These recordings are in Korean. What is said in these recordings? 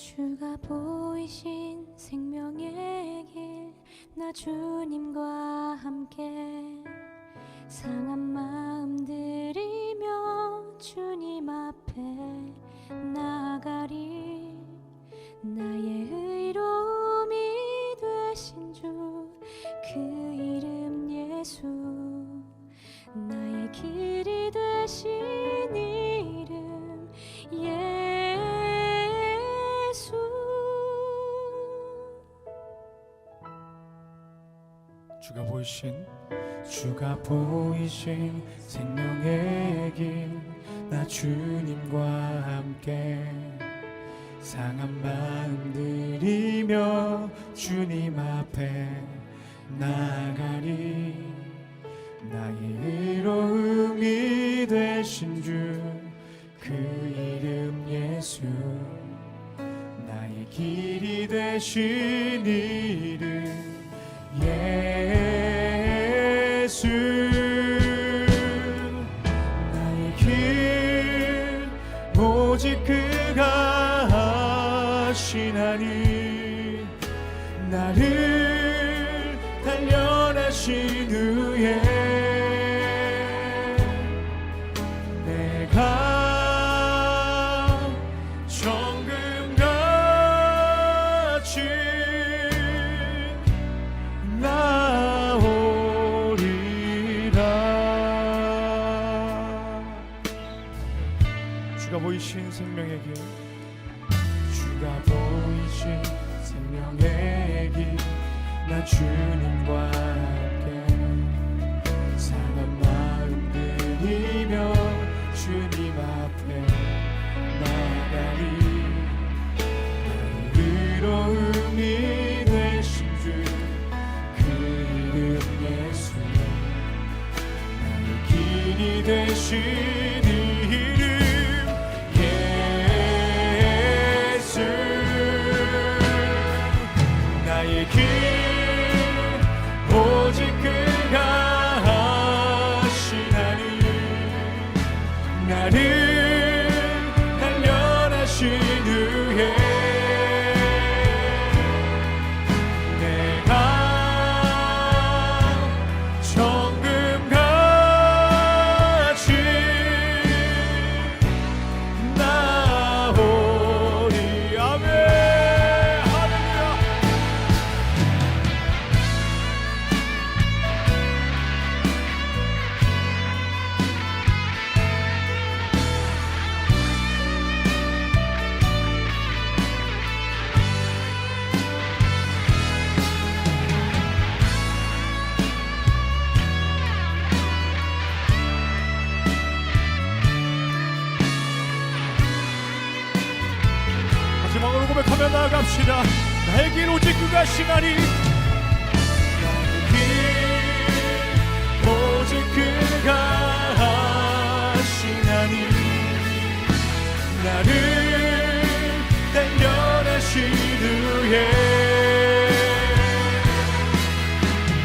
주가 보이신 생명의 길, 나 주님과 함께 상한 마음 들이며 주님 앞에 나아가리. 나의 의로움이 되신 주, 그 이름 예수, 나의 길이 되신 이름 예수. 주가 보이신 생명의 길, 나 주님과 함께 상한 마음 들이며 주님 앞에 나아가리. 나의 의로움이 되신 주, 그 이름 예수, 나의 길이 되신 이름 예수. 나의 길 오직 그가 하시나니, 나를 단련하신 후에 내가 정금같이 주가 보이신 생명의 길, 주가 보이신 생명의 길, 나 주님과 함께 상한 마음 들이며 주님 앞에 나아가리. 나의 의로움이 되신 주, 그 이름 예수, 나의 길이 되신 길 오직 그가 하시나니, 나를 단련하신 후에 내가 정금같이 나오리. 아멘. 마지막으로 고백하며 나아갑시다. 나의 길 오직 그가 하시나니, 나의 길 오직 그가 하시나니, 나를 단련하신 후에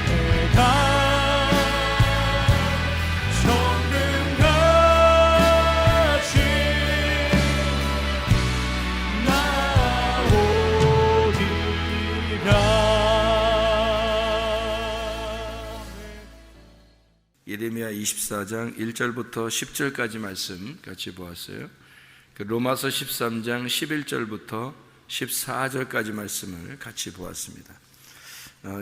내가 정금같이 예레미야 24장 1절부터 10절까지 말씀 같이 보았어요. 그 로마서 13장 11절부터 14절까지 말씀을 같이 보았습니다.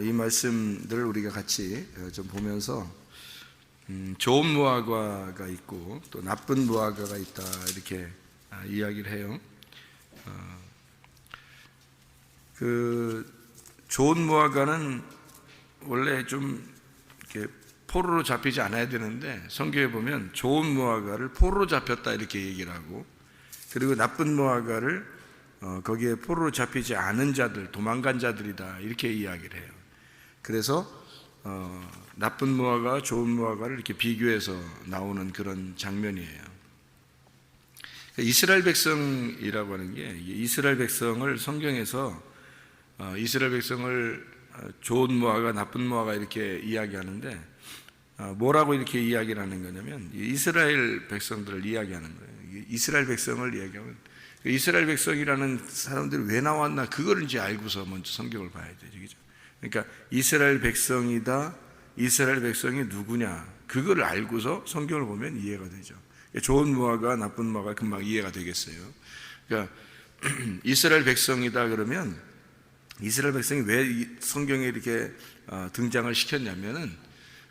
이 말씀들을 우리가 같이 좀 보면서 좋은 무화과가 있고 또 나쁜 무화과가 있다, 이렇게 이야기를 해요. 그 좋은 무화과는 원래 좀 이렇게 포로로 잡히지 않아야 되는데, 성경에 보면 좋은 무화과를 포로로 잡혔다 이렇게 얘기를 하고, 그리고 나쁜 무화과를 거기에 포로로 잡히지 않은 자들, 도망간 자들이다 이렇게 이야기를 해요. 그래서 나쁜 무화과와 좋은 무화과를 이렇게 비교해서 나오는 그런 장면이에요. 이스라엘 백성이라고 하는 게, 이스라엘 백성을 성경에서 이스라엘 백성을 좋은 무화과, 나쁜 무화과 이렇게 이야기하는데, 뭐라고 이렇게 이야기를 하는 거냐면 이스라엘 백성들을 이야기하는 거예요. 이스라엘 백성을 이야기하면 이스라엘 백성이라는 사람들이 왜 나왔나 그걸 이제 알고서 먼저 성경을 봐야 되죠. 그죠? 그러니까 이스라엘 백성이다. 이스라엘 백성이 누구냐 그걸 알고서 성경을 보면 이해가 되죠. 좋은 무화과 나쁜 무화과 금방 이해가 되겠어요. 그러니까 이스라엘 백성이다 그러면 이스라엘 백성이 왜 성경에 이렇게 등장을 시켰냐면은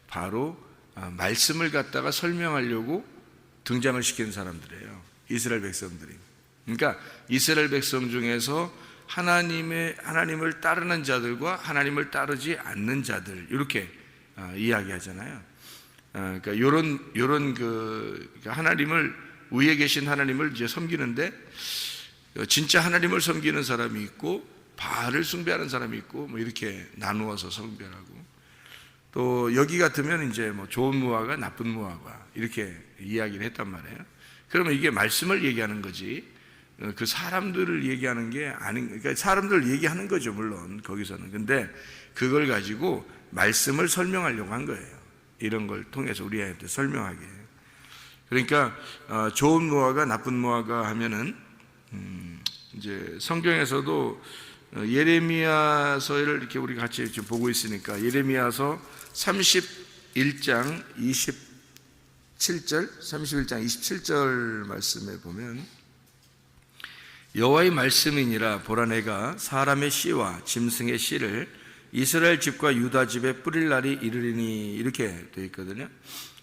바로 말씀을 갖다가 설명하려고 등장을 시킨 사람들이에요. 이스라엘 백성들이. 그러니까 이스라엘 백성 중에서 하나님을 따르는 자들과 하나님을 따르지 않는 자들 이렇게 이야기하잖아요. 그러니까 요런 하나님을 위에 계신 하나님을 이제 섬기는데 진짜 하나님을 섬기는 사람이 있고 바알을 숭배하는 사람이 있고 뭐 이렇게 나누어서 숭배하고 또 여기 같으면 이제 뭐 좋은 무화과 나쁜 무화과 이렇게 이야기를 했단 말이에요. 그러면 이게 말씀을 얘기하는 거지 그 사람들을 얘기하는 게 아닌, 그러니까 사람들을 얘기하는 거죠 물론 거기서는. 근데 그걸 가지고 말씀을 설명하려고 한 거예요. 이런 걸 통해서 우리한테 설명하게. 그러니까 좋은 무화과 나쁜 무화과 하면은 이제 성경에서도 예레미야서를 이렇게 우리 같이 지금 보고 있으니까 예레미야서 31장 27절 31장 27절 말씀에 보면 여호와의 말씀이니라 보라 내가 사람의 씨와 짐승의 씨를 이스라엘 집과 유다 집에 뿌릴 날이 이르리니 이렇게 되어 있거든요.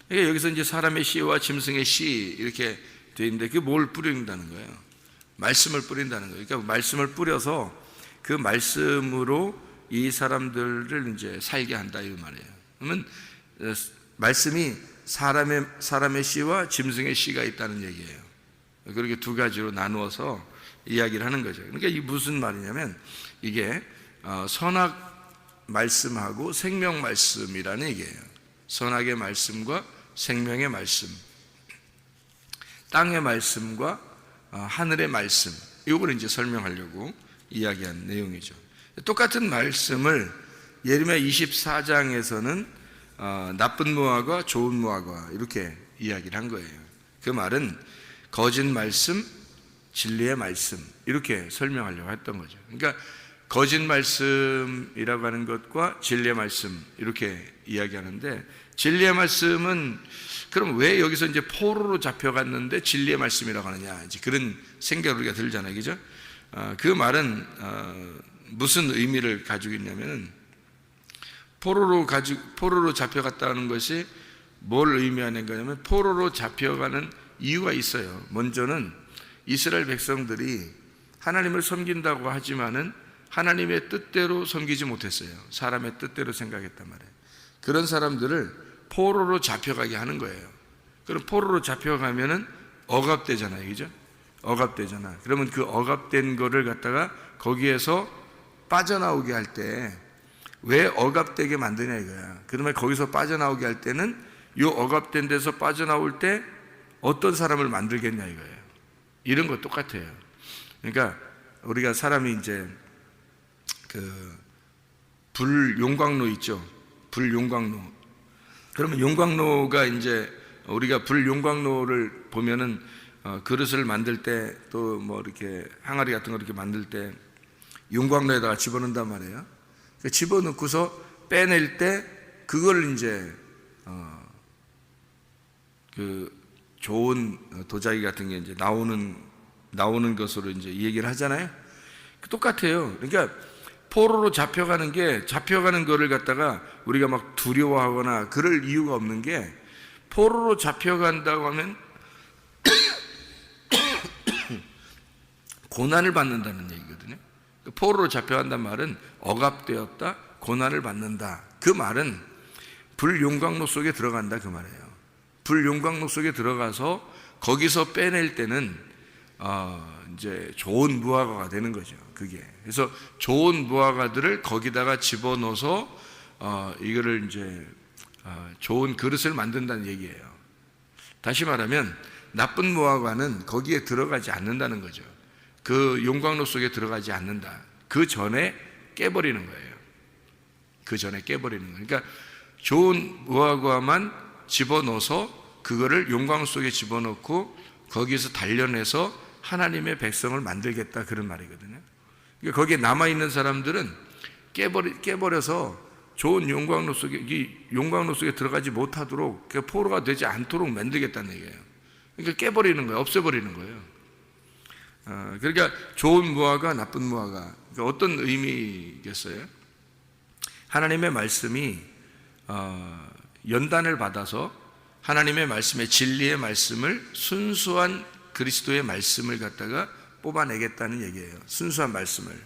그러니까 여기서 이제 사람의 씨와 짐승의 씨 이렇게 되어 있는데 그게 뭘 뿌린다는 거예요? 말씀을 뿌린다는 거예요. 그러니까 말씀을 뿌려서 그 말씀으로 이 사람들을 이제 살게 한다 이 말이에요. 그러면 말씀이 사람의 씨와 짐승의 씨가 있다는 얘기예요. 그렇게 두 가지로 나누어서 이야기를 하는 거죠. 그러니까 이게 무슨 말이냐면 이게 선악 말씀하고 생명 말씀이라는 얘기예요. 선악의 말씀과 생명의 말씀, 땅의 말씀과 하늘의 말씀, 이걸 이제 설명하려고 이야기한 내용이죠. 똑같은 말씀을 예레미야 24장에서는 나쁜 무화과 좋은 무화과 이렇게 이야기를 한 거예요. 그 말은 거짓 말씀, 진리의 말씀 이렇게 설명하려고 했던 거죠. 그러니까 거짓 말씀이라고 하는 것과 진리의 말씀 이렇게 이야기하는데 진리의 말씀은 그럼 왜 여기서 이제 포로로 잡혀갔는데 진리의 말씀이라고 하느냐 이제 그런 생각을 우리가 들잖아요, 그죠? 그 말은 무슨 의미를 가지고 있냐면 포로로 잡혀갔다는 것이 뭘 의미하는 거냐면 포로로 잡혀가는 이유가 있어요. 먼저는 이스라엘 백성들이 하나님을 섬긴다고 하지만은 하나님의 뜻대로 섬기지 못했어요. 사람의 뜻대로 생각했단 말이에요. 그런 사람들을 포로로 잡혀가게 하는 거예요. 그럼 포로로 잡혀가면은 억압되잖아요, 그죠? 억압되잖아. 그러면 그 억압된 거를 갖다가 거기에서 빠져나오게 할 때 왜 억압되게 만드냐 이거야. 그러면 거기서 빠져나오게 할 때는 이 억압된 데서 빠져나올 때 어떤 사람을 만들겠냐 이거예요. 이런 거 똑같아요. 그러니까 우리가 사람이 이제 불 용광로 있죠. 불 용광로. 그러면 용광로가 이제 우리가 불 용광로를 보면은 그릇을 만들 때 또 뭐 이렇게 항아리 같은 거 이렇게 만들 때 용광로에다가 집어넣는단 말이에요. 집어넣고서 빼낼 때 그걸 이제 그 좋은 도자기 같은 게 이제 나오는 것으로 이제 얘기를 하잖아요. 똑같아요. 그러니까 포로로 잡혀가는 거를 갖다가 우리가 막 두려워하거나 그럴 이유가 없는 게 포로로 잡혀간다고 하면 고난을 받는다는 얘기거든요. 포로로 잡혀간다는 말은 억압되었다, 고난을 받는다. 그 말은 불용광로 속에 들어간다 그 말이에요. 불용광로 속에 들어가서 거기서 빼낼 때는 이제 좋은 무화과가 되는 거죠. 그게. 그래서 좋은 무화과들을 거기다가 집어넣어서 이거를 이제 좋은 그릇을 만든다는 얘기예요. 다시 말하면 나쁜 무화과는 거기에 들어가지 않는다는 거죠. 그 용광로 속에 들어가지 않는다. 그 전에 깨버리는 거예요. 그 전에 깨버리는 거예요. 그러니까 좋은 무화과만 집어넣어서 그거를 용광로 속에 집어넣고 거기에서 단련해서 하나님의 백성을 만들겠다, 그런 말이거든요. 그러니까 거기에 남아있는 사람들은 깨버려서 좋은 용광로 속에, 이 용광로 속에 들어가지 못하도록, 포로가 되지 않도록 만들겠다는 얘기예요. 그러니까 깨버리는 거예요. 없애버리는 거예요. 그러니까 좋은 무화과, 나쁜 무화과, 그러니까 어떤 의미겠어요? 하나님의 말씀이 연단을 받아서 하나님의 말씀의 진리의 말씀을, 순수한 그리스도의 말씀을 갖다가 뽑아내겠다는 얘기예요. 순수한 말씀을.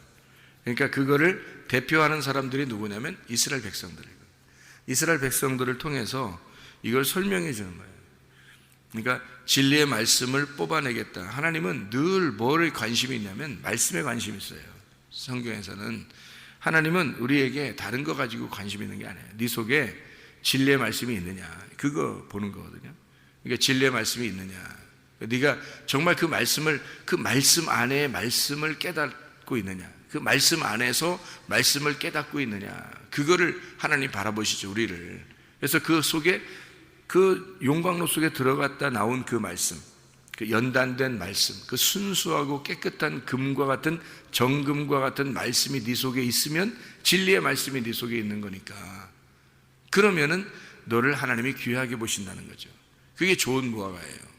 그러니까 그거를 대표하는 사람들이 누구냐면 이스라엘 백성들이에요. 이스라엘 백성들을 통해서 이걸 설명해 주는 거예요. 그러니까 진리의 말씀을 뽑아내겠다. 하나님은 늘 뭐를 관심이 있냐면 말씀에 관심이 있어요. 성경에서는 하나님은 우리에게 다른 거 가지고 관심 있는 게 아니에요. 네 속에 진리의 말씀이 있느냐, 그거 보는 거거든요. 그러니까 진리의 말씀이 있느냐, 네가 정말 그 말씀을, 그 말씀 안에 말씀을 깨닫고 있느냐, 그 말씀 안에서 말씀을 깨닫고 있느냐, 그거를 하나님 바라보시죠, 우리를. 그래서 그 속에, 그 용광로 속에 들어갔다 나온 그 말씀, 그 연단된 말씀, 그 순수하고 깨끗한 금과 같은, 정금과 같은 말씀이 네 속에 있으면 진리의 말씀이 네 속에 있는 거니까, 그러면은 너를 하나님이 귀하게 보신다는 거죠. 그게 좋은 무화과예요.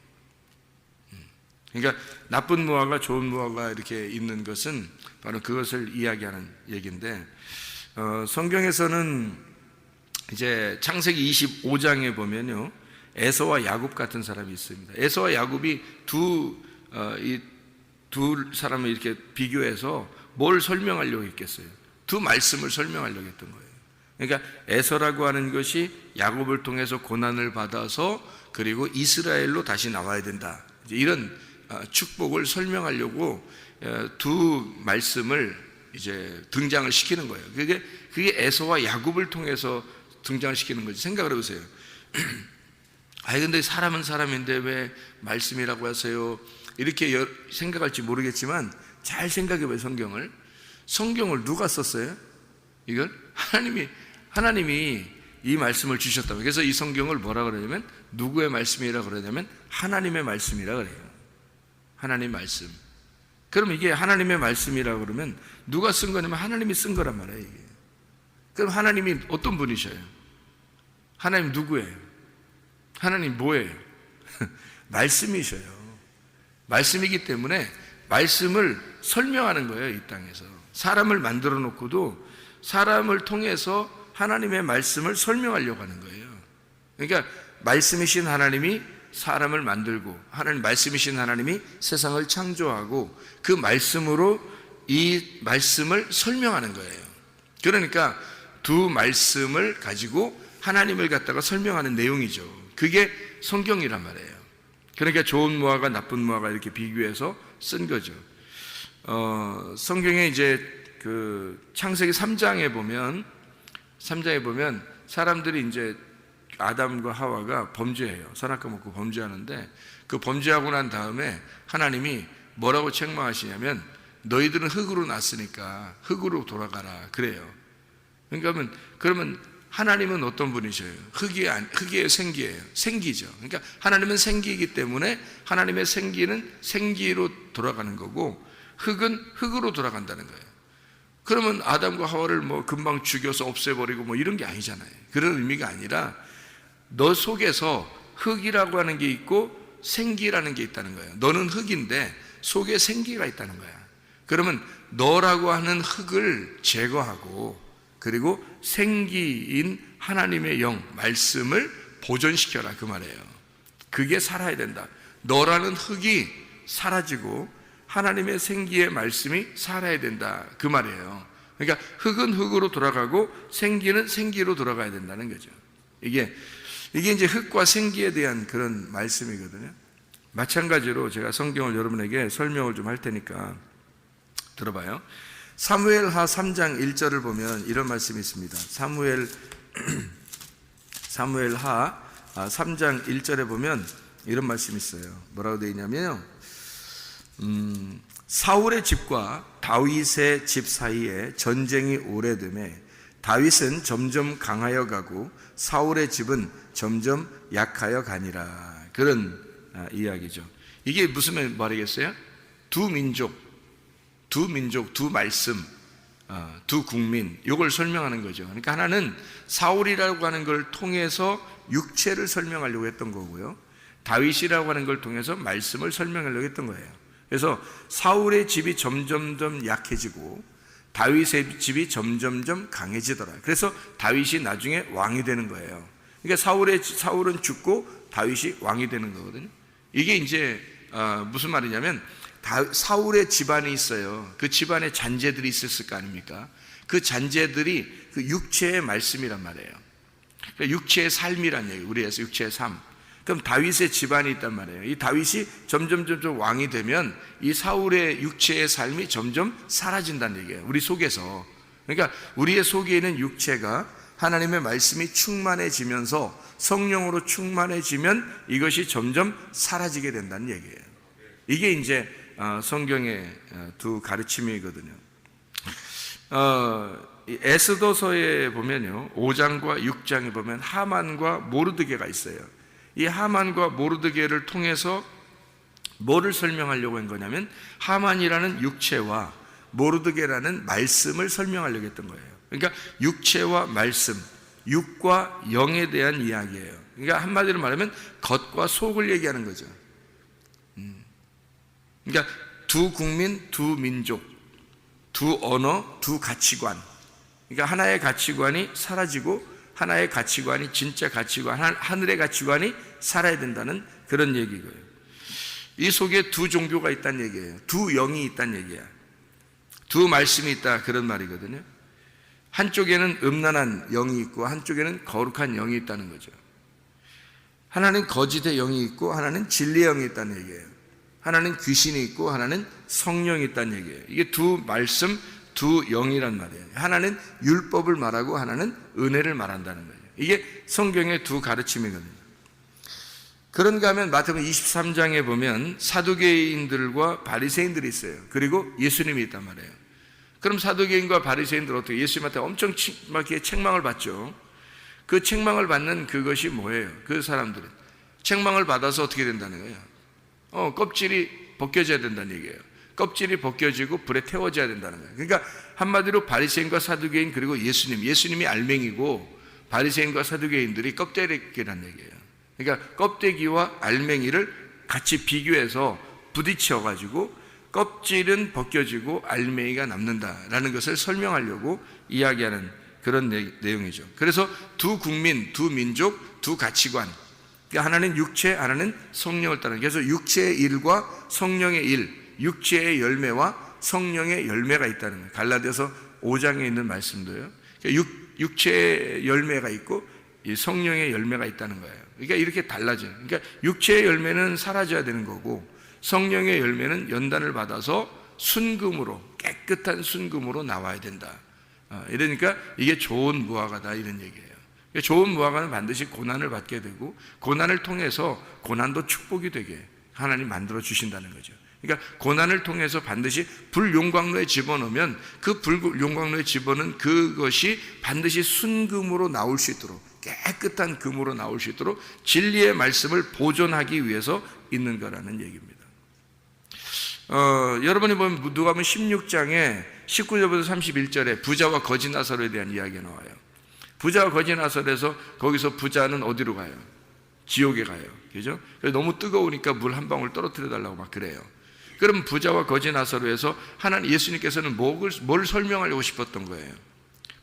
그러니까 나쁜 무화과, 좋은 무화과 이렇게 있는 것은 바로 그것을 이야기하는 얘기인데, 성경에서는 이제 창세기 25장에 보면요, 에서와 야곱 같은 사람이 있습니다. 에서와 야곱이 두 사람을 이렇게 비교해서 뭘 설명하려고 했겠어요? 두 말씀을 설명하려고 했던 거예요. 그러니까 에서라고 하는 것이 야곱을 통해서 고난을 받아서 그리고 이스라엘로 다시 나와야 된다, 이런 축복을 설명하려고 두 말씀을 이제 등장을 시키는 거예요. 그게 에서와 야곱을 통해서 등장을 시키는 거지. 생각을 해보세요. 아니 근데 사람은 사람인데 왜 말씀이라고 하세요? 이렇게 생각할지 모르겠지만 잘 생각해봐요. 성경을 누가 썼어요? 이걸 하나님이 이 말씀을 주셨다고. 그래서 이 성경을 뭐라 그러냐면, 누구의 말씀이라 그러냐면 하나님의 말씀이라 그래요. 하나님 말씀. 그럼 이게 하나님의 말씀이라 그러면 누가 쓴 거냐면 하나님이 쓴 거란 말이에요, 이게. 그럼 하나님이 어떤 분이셔요? 하나님 누구예요? 하나님 뭐예요? 말씀이셔요. 말씀이기 때문에 말씀을 설명하는 거예요, 이 땅에서. 사람을 만들어 놓고도 사람을 통해서 하나님의 말씀을 설명하려고 하는 거예요. 그러니까 말씀이신 하나님이 사람을 만들고, 말씀이신 하나님이 세상을 창조하고, 그 말씀으로 이 말씀을 설명하는 거예요. 그러니까 두 말씀을 가지고 하나님을 갖다가 설명하는 내용이죠. 그게 성경이란 말이에요. 그러니까 좋은 무화과, 나쁜 무화과 이렇게 비교해서 쓴 거죠. 성경에 이제 그 창세기 3장에 보면 사람들이 이제 아담과 하와가 범죄해요. 선악과 먹고 범죄하는데, 그 범죄하고 난 다음에 하나님이 뭐라고 책망하시냐면, 너희들은 흙으로 났으니까 흙으로 돌아가라, 그래요. 그러면 하나님은 어떤 분이셔요? 흙이에요, 생기예요? 생기죠. 그러니까 하나님은 생기이기 때문에 하나님의 생기는 생기로 돌아가는 거고, 흙은 흙으로 돌아간다는 거예요. 그러면 아담과 하와를 뭐 금방 죽여서 없애버리고 뭐 이런 게 아니잖아요. 그런 의미가 아니라 너 속에서 흙이라고 하는 게 있고 생기라는 게 있다는 거예요. 너는 흙인데 속에 생기가 있다는 거야. 그러면 너라고 하는 흙을 제거하고, 그리고 생기인 하나님의 영, 말씀을 보존시켜라, 그 말이에요. 그게 살아야 된다. 너라는 흙이 사라지고 하나님의 생기의 말씀이 살아야 된다, 그 말이에요. 그러니까 흙은 흙으로 돌아가고 생기는 생기로 돌아가야 된다는 거죠. 이게 이제 흙과 생기에 대한 그런 말씀이거든요. 마찬가지로 제가 성경을 여러분에게 설명을 좀 할 테니까 들어봐요. 사무엘하 3장 1절을 보면 이런 말씀이 있습니다. 사무엘하 3장 1절에 보면 이런 말씀이 있어요. 뭐라고 되어 있냐면요, 사울의 집과 다윗의 집 사이에 전쟁이 오래됨에 다윗은 점점 강하여 가고 사울의 집은 점점 약하여 가니라. 그런 이야기죠. 이게 무슨 말이겠어요? 두 민족, 두 말씀, 두 국민, 이걸 설명하는 거죠. 그러니까 하나는 사울이라고 하는 걸 통해서 육체를 설명하려고 했던 거고요, 다윗이라고 하는 걸 통해서 말씀을 설명하려고 했던 거예요. 그래서 사울의 집이 점점점 약해지고 다윗의 집이 점점점 강해지더라. 그래서 다윗이 나중에 왕이 되는 거예요. 그러니까 사울은 죽고 다윗이 왕이 되는 거거든요. 이게 이제 무슨 말이냐면, 사울의 집안이 있어요. 그 집안에 잔재들이 있었을 거 아닙니까? 그 잔재들이 그 육체의 말씀이란 말이에요. 그러니까 육체의 삶이란 얘기예요. 우리에서 육체의 삶. 그럼 다윗의 집안이 있단 말이에요. 이 다윗이 점점 왕이 되면 이 사울의 육체의 삶이 점점 사라진다는 얘기예요, 우리 속에서. 그러니까 우리의 속에 있는 육체가 하나님의 말씀이 충만해지면서 성령으로 충만해지면 이것이 점점 사라지게 된다는 얘기예요. 이게 이제 성경의 두 가르침이거든요. 에스더서에 보면요, 5장과 6장에 보면 하만과 모르드게가 있어요. 이 하만과 모르드게를 통해서 뭐를 설명하려고 한 거냐면, 하만이라는 육체와 모르드게라는 말씀을 설명하려고 했던 거예요. 그러니까 육체와 말씀, 육과 영에 대한 이야기예요. 그러니까 한마디로 말하면 겉과 속을 얘기하는 거죠. 그러니까 두 국민, 두 민족, 두 언어, 두 가치관. 그러니까 하나의 가치관이 사라지고 하나의 가치관이, 진짜 가치관, 하늘의 가치관이 살아야 된다는 그런 얘기고요. 이 속에 두 종교가 있다는 얘기예요. 두 영이 있다는 얘기야. 두 말씀이 있다, 그런 말이거든요. 한쪽에는 음란한 영이 있고 한쪽에는 거룩한 영이 있다는 거죠. 하나는 거짓의 영이 있고 하나는 진리의 영이 있다는 얘기예요. 하나는 귀신이 있고 하나는 성령이 있다는 얘기예요. 이게 두 말씀, 두 영이란 말이에요. 하나는 율법을 말하고 하나는 은혜를 말한다는 거예요. 이게 성경의 두 가르침이거든요. 그런가 하면 마태복음 23장에 보면 사두개인들과 바리새인들이 있어요. 그리고 예수님이 있단 말이에요. 그럼 사두개인과 바리새인들 어떻게, 예수님한테 엄청 책망을 받죠. 그 책망을 받는 그것이 뭐예요? 그 사람들은 책망을 받아서 어떻게 된다는 거예요? 껍질이 벗겨져야 된다는 얘기예요. 껍질이 벗겨지고 불에 태워져야 된다는 거예요. 그러니까 한마디로 바리새인과 사두개인, 그리고 예수님이 알맹이고 바리새인과 사두개인들이 껍데기라는 얘기예요. 그러니까 껍데기와 알맹이를 같이 비교해서 부딪혀가지고 껍질은 벗겨지고 알맹이가 남는다라는 것을 설명하려고 이야기하는 그런 내용이죠. 그래서 두 국민, 두 민족, 두 가치관. 그러니까 하나는 육체, 하나는 성령을 따르는. 그래서 육체의 일과 성령의 일, 육체의 열매와 성령의 열매가 있다는 거예요. 갈라디아서 5장에 있는 말씀도요. 그러니까 육체의 열매가 있고 이 성령의 열매가 있다는 거예요. 그러니까 이렇게 달라져요. 그러니까 육체의 열매는 사라져야 되는 거고 성령의 열매는 연단을 받아서 순금으로, 깨끗한 순금으로 나와야 된다. 이러니까 이게 좋은 무화과다, 이런 얘기예요. 좋은 무화과는 반드시 고난을 받게 되고 고난을 통해서 고난도 축복이 되게 하나님 만들어 주신다는 거죠. 그러니까 고난을 통해서 반드시 불용광로에 집어넣으면 그 불용광로에 집어넣은 그것이 반드시 순금으로 나올 수 있도록, 깨끗한 금으로 나올 수 있도록 진리의 말씀을 보존하기 위해서 있는 거라는 얘기입니다. 여러분이 보면 누가복음 16장에 19절부터 31절에 부자와 거지 나사로에 대한 이야기가 나와요. 부자와 거지 나사로에서 거기서 부자는 어디로 가요? 지옥에 가요. 그죠? 너무 뜨거우니까 물 한 방울 떨어뜨려 달라고 막 그래요. 그럼 부자와 거지 나사로에서 예수님께서는 뭘 설명하려고 싶었던 거예요?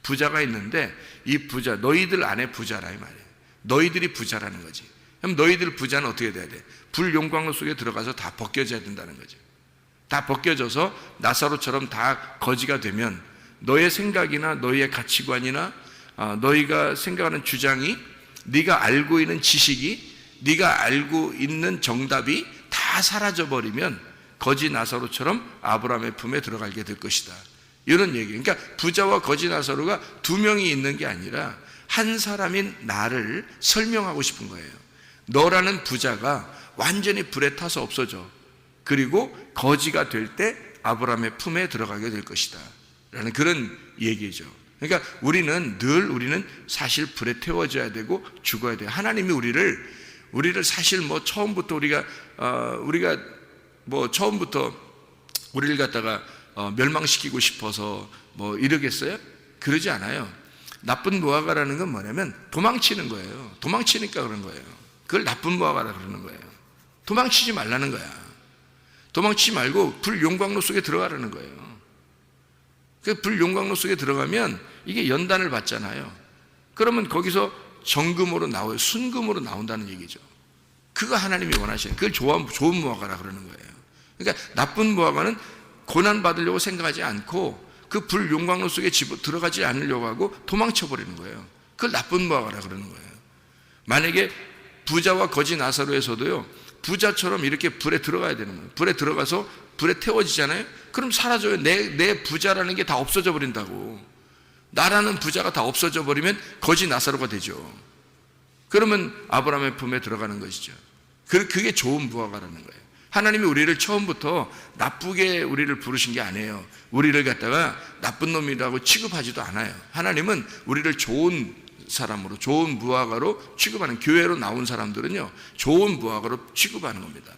부자가 있는데 이 부자, 너희들 안에 부자라 이 말이에요. 너희들이 부자라는 거지. 그럼 너희들 부자는 어떻게 돼야 돼? 불용광로 속에 들어가서 다 벗겨져야 된다는 거죠. 다 벗겨져서 나사로처럼 다 거지가 되면 너의 생각이나 너의 가치관이나 너희가 생각하는 주장이, 네가 알고 있는 지식이, 네가 알고 있는 정답이 다 사라져버리면 거지 나사로처럼 아브라함의 품에 들어가게 될 것이다, 이런 얘기. 그러니까 부자와 거지 나사로가 두 명이 있는 게 아니라 한 사람인 나를 설명하고 싶은 거예요. 너라는 부자가 완전히 불에 타서 없어져. 그리고 거지가 될 때 아브라함의 품에 들어가게 될 것이다 라는 그런 얘기죠. 그러니까 우리는 사실 불에 태워져야 되고 죽어야 돼요. 하나님이 우리를 사실 처음부터 우리가 처음부터 우리를 갖다가 멸망시키고 싶어서 뭐 이러겠어요? 그러지 않아요. 나쁜 무화과라는 건 뭐냐면 도망치는 거예요. 도망치니까 그런 거예요. 그걸 나쁜 무화과라 그러는 거예요. 도망치지 말라는 거야. 도망치지 말고 불용광로 속에 들어가라는 거예요. 그 불용광로 속에 들어가면 이게 연단을 받잖아요. 그러면 거기서 정금으로 나와요. 순금으로 나온다는 얘기죠. 그거 하나님이 원하시는, 그걸 좋은 무화과라 그러는 거예요. 그러니까 나쁜 무화과는 고난 받으려고 생각하지 않고 그 불용광로 속에 들어가지 않으려고 하고 도망쳐 버리는 거예요. 그걸 나쁜 무화과라 그러는 거예요. 만약에 부자와 거지 나사로에서도요, 부자처럼 이렇게 불에 들어가야 되는 거예요. 불에 들어가서 불에 태워지잖아요. 그럼 사라져요. 내 부자라는 게 다 없어져 버린다고. 나라는 부자가 다 없어져 버리면 거지 나사로가 되죠. 그러면 아브라함의 품에 들어가는 것이죠. 그게 좋은 무화과라는 거예요. 하나님이 우리를 처음부터 나쁘게 우리를 부르신 게 아니에요. 우리를 갖다가 나쁜 놈이라고 취급하지도 않아요. 하나님은 우리를 좋은 사람으로, 좋은 무화과로 취급하는, 교회로 나온 사람들은요, 좋은 무화과로 취급하는 겁니다.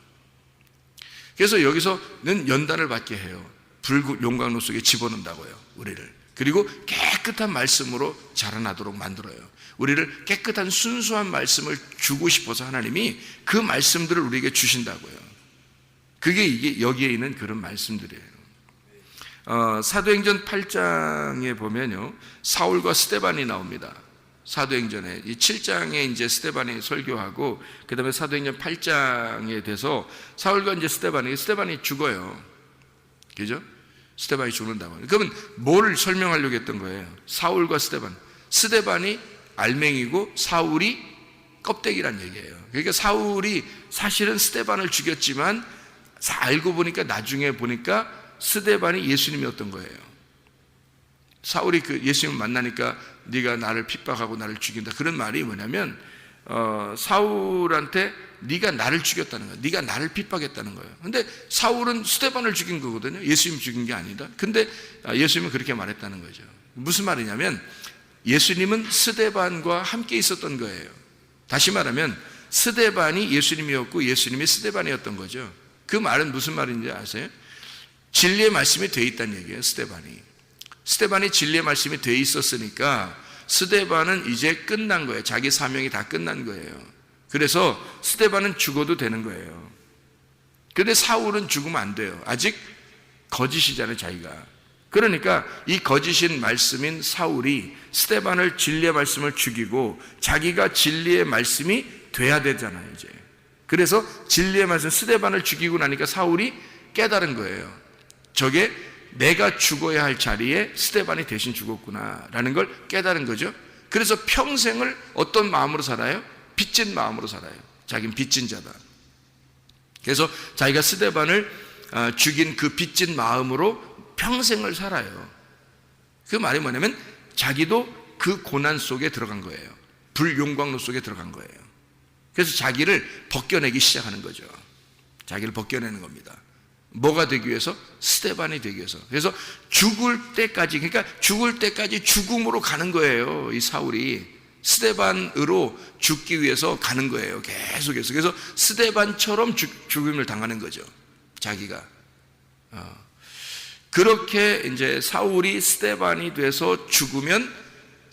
그래서 여기서는 연단을 받게 해요. 불용광로 속에 집어넣는다고요, 우리를. 그리고 깨끗한 말씀으로 자라나도록 만들어요. 우리를 깨끗한 순수한 말씀을 주고 싶어서 하나님이 그 말씀들을 우리에게 주신다고요. 그게 이게 여기에 있는 그런 말씀들이에요. 사도행전 8장에 보면요, 사울과 스데반이 나옵니다. 사도행전에 이 7장에 이제 스데반이 설교하고, 그 다음에 사도행전 8장에 돼서 사울과 이제 스데반이 죽어요. 그죠? 스데반이 죽는다고. 그러면 뭘 설명하려고 했던 거예요? 사울과 스데반이 알맹이고 사울이 껍데기란 얘기예요. 그러니까 사울이 사실은 스데반을 죽였지만 알고 보니까, 나중에 보니까 스데반이 예수님이었던 거예요. 사울이 그 예수님을 만나니까 네가 나를 핍박하고 나를 죽인다, 그런 말이 뭐냐면 사울한테 네가 나를 죽였다는 거야. 네가 나를 핍박했다는 거예요. 근데 사울은 스데반을 죽인 거거든요. 예수님 죽인 게 아니다. 근데 예수님은 그렇게 말했다는 거죠. 무슨 말이냐면 예수님은 스데반과 함께 있었던 거예요. 다시 말하면 스데반이 예수님이었고 예수님이 스데반이었던 거죠. 그 말은 무슨 말인지 아세요? 진리의 말씀이 돼 있다는 얘기예요. 스데반이 진리의 말씀이 돼 있었으니까 스데반은 이제 끝난 거예요. 자기 사명이 다 끝난 거예요. 그래서 스데반은 죽어도 되는 거예요. 그런데 사울은 죽으면 안 돼요. 아직 거짓이잖아요, 자기가. 그러니까 이 거짓인 말씀인 사울이 스데반을 진리의 말씀을 죽이고 자기가 진리의 말씀이 돼야 되잖아요, 이제. 그래서 진리의 말씀, 스데반을 죽이고 나니까 사울이 깨달은 거예요. 저게 내가 죽어야 할 자리에 스데반이 대신 죽었구나라는 걸 깨달은 거죠. 그래서 평생을 어떤 마음으로 살아요? 빚진 마음으로 살아요. 자기는 빚진 자다. 그래서 자기가 스데반을 죽인 그 빚진 마음으로 평생을 살아요. 그 말이 뭐냐면 자기도 그 고난 속에 들어간 거예요. 불용광로 속에 들어간 거예요. 그래서 자기를 벗겨내기 시작하는 거죠. 자기를 벗겨내는 겁니다. 뭐가 되기 위해서? 스데반이 되기 위해서. 그래서 죽을 때까지, 그러니까 죽을 때까지 죽음으로 가는 거예요. 이 사울이 스데반으로 죽기 위해서 가는 거예요. 계속해서. 그래서 스데반처럼 죽음을 당하는 거죠, 자기가. 그렇게 이제 사울이 스데반이 돼서 죽으면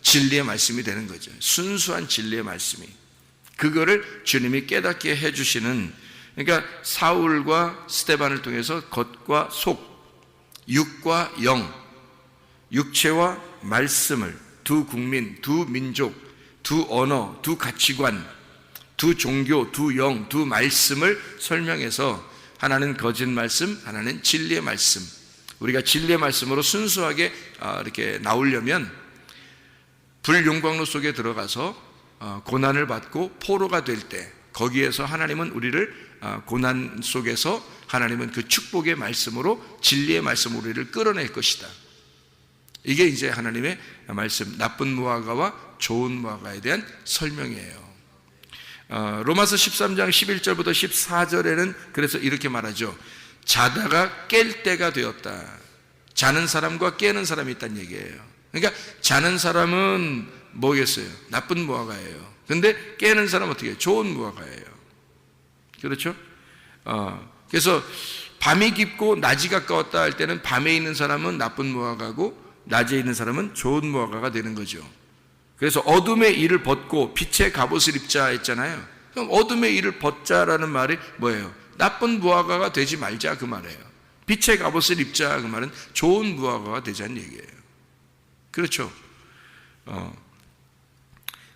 진리의 말씀이 되는 거죠. 순수한 진리의 말씀이. 그거를 주님이 깨닫게 해주시는, 그러니까 사울과 스데반을 통해서 겉과 속, 육과 영, 육체와 말씀을, 두 국민, 두 민족, 두 언어, 두 가치관, 두 종교, 두 영, 두 말씀을 설명해서 하나는 거짓 말씀, 하나는 진리의 말씀. 우리가 진리의 말씀으로 순수하게 이렇게 나오려면 불용광로 속에 들어가서 고난을 받고 포로가 될 때, 거기에서 하나님은 우리를 고난 속에서 하나님은 그 축복의 말씀으로, 진리의 말씀으로 우리를 끌어낼 것이다. 이게 이제 하나님의 말씀, 나쁜 무화과와 좋은 무화과에 대한 설명이에요. 로마서 13장 11절부터 14절에는 그래서 이렇게 말하죠. 자다가 깰 때가 되었다. 자는 사람과 깨는 사람이 있다는 얘기예요. 그러니까 자는 사람은 뭐겠어요? 나쁜 무화과예요. 근데 깨는 사람은 어떻게 해요? 좋은 무화과예요. 그렇죠? 그래서 밤이 깊고 낮이 가까웠다 할 때는 밤에 있는 사람은 나쁜 무화과고 낮에 있는 사람은 좋은 무화과가 되는 거죠. 그래서 어둠의 일을 벗고 빛의 갑옷을 입자 했잖아요. 그럼 어둠의 일을 벗자라는 말이 뭐예요? 나쁜 무화과가 되지 말자 그 말이에요. 빛의 갑옷을 입자 그 말은 좋은 무화과가 되자는 얘기예요. 그렇죠?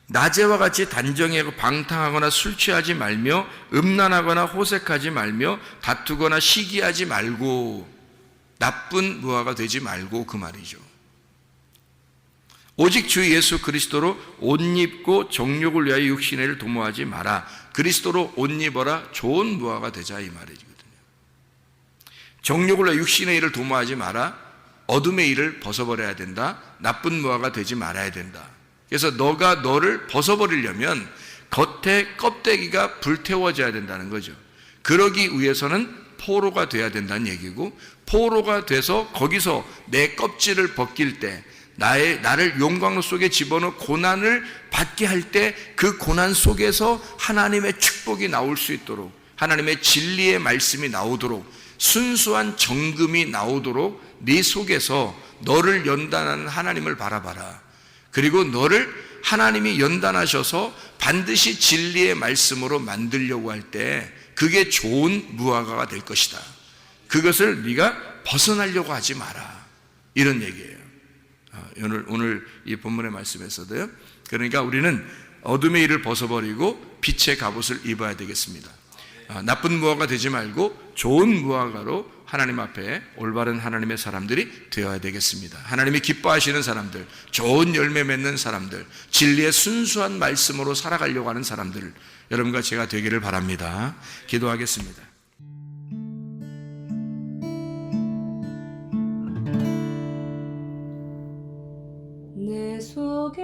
낮에와 같이 단정하고 방탕하거나 술 취하지 말며 음란하거나 호색하지 말며 다투거나 시기하지 말고 나쁜 무화가 되지 말고 그 말이죠. 오직 주 예수 그리스도로 옷 입고 정욕을 위하여 육신의 일을 도모하지 마라. 그리스도로 옷 입어라. 좋은 무화가 되자 이 말이거든요. 정욕을 위하여 육신의 일을 도모하지 마라. 어둠의 일을 벗어버려야 된다. 나쁜 무화가 되지 말아야 된다. 그래서 너가 너를 벗어버리려면 겉에 껍데기가 불태워져야 된다는 거죠. 그러기 위해서는 포로가 돼야 된다는 얘기고, 포로가 돼서 거기서 내 껍질을 벗길 때 나를 용광로 속에 집어넣어 고난을 받게 할 때 그 고난 속에서 하나님의 축복이 나올 수 있도록, 하나님의 진리의 말씀이 나오도록, 순수한 정금이 나오도록 네 속에서 너를 연단하는 하나님을 바라봐라. 그리고 너를 하나님이 연단하셔서 반드시 진리의 말씀으로 만들려고 할 때 그게 좋은 무화과가 될 것이다. 그것을 네가 벗어나려고 하지 마라. 이런 얘기예요. 오늘 이 본문의 말씀에서도요. 그러니까 우리는 어둠의 일을 벗어버리고 빛의 갑옷을 입어야 되겠습니다. 나쁜 무화과 되지 말고 좋은 무화과로 하나님 앞에 올바른 하나님의 사람들이 되어야 되겠습니다. 하나님이 기뻐하시는 사람들, 좋은 열매 맺는 사람들, 진리의 순수한 말씀으로 살아가려고 하는 사람들, 여러분과 제가 되기를 바랍니다. 기도하겠습니다. 내 속에